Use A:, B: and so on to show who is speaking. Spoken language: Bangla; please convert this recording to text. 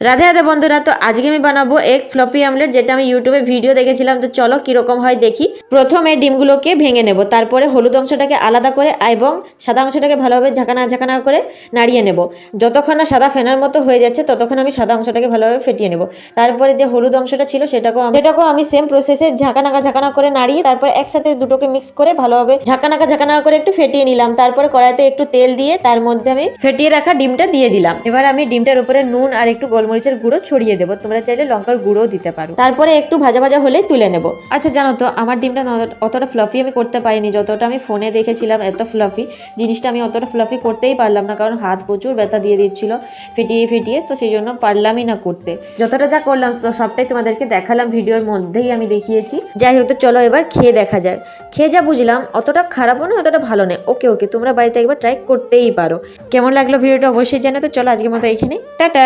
A: রাধে রাধে বন্ধুরা, তো আজকে আমি বানাবো এগ ফ্লপি অমলেট, যেটা আমি ইউটিউবে ভিডিও দেখেছিলাম। তো চলো কিরকম হয় দেখি। প্রথমে ডিমগুলোকে ভেঙে নেব, তারপরে হলুদ অংশটাকে আলাদা করে এবং সাদা অংশটাকে ভালোভাবে ঝাঁকানা ঝাঁকানা করে নাড়িয়ে নেব। যতক্ষণ না সাদা ফেনার মতো হয়ে যাচ্ছে ততক্ষণ আমি সাদা অংশটাকে ভালোভাবে ফেটিয়ে নেব। তারপরে যে হলুদ অংশটা ছিল সেটাকেও আমি সেম প্রসেসে ঝাঁকানা করে নাড়িয়ে তারপর একসাথে দুটোকে মিক্স করে ভালোভাবে ঝাঁকানা করে একটু ফেটিয়ে নিলাম। তারপরে কড়াইতে একটু তেল দিয়ে তার মধ্যে আমি ফেটিয়ে রাখা ডিমটা দিয়ে দিলাম। এবার আমি ডিমটার উপরে নুন আর একটু গোলমরিচের গুঁড়ো ছড়িয়ে দেবো, তোমরা চাইলে লঙ্কার গুঁড়োও দিতে পারো। তারপরে একটু ভাজা ভাজা হলেই তুলে নেব। আচ্ছা জানো তো, আমার ডিমটা অতটা ফ্লাফি আমি করতে পারিনি, যতটা আমি ফোনে দেখেছিলাম এত ফ্লাফি জিনিসটা আমি অতটা ফ্লাফি করতেই পারলাম না, কারণ হাত প্রচুর ব্যথা দিয়ে দিচ্ছিল ফেটিয়ে, তো সেই জন্য পারলামই না করতে। যতটা যা করলাম তো সবটাই তোমাদেরকে দেখালাম, ভিডিওর মধ্যেই আমি দেখিয়েছি। যাই হোক, তো চলো এবার খেয়ে দেখা যায়। খেয়ে যা বুঝলাম অতটা খারাপও না অতটা ভালো নেই। ওকে, তোমরা বাড়িতে একবার ট্রাই করতেই পারো। কেমন লাগলো ভিডিওটা অবশ্যই জানো। তো চলো আজকের মতো এখানে টাটা।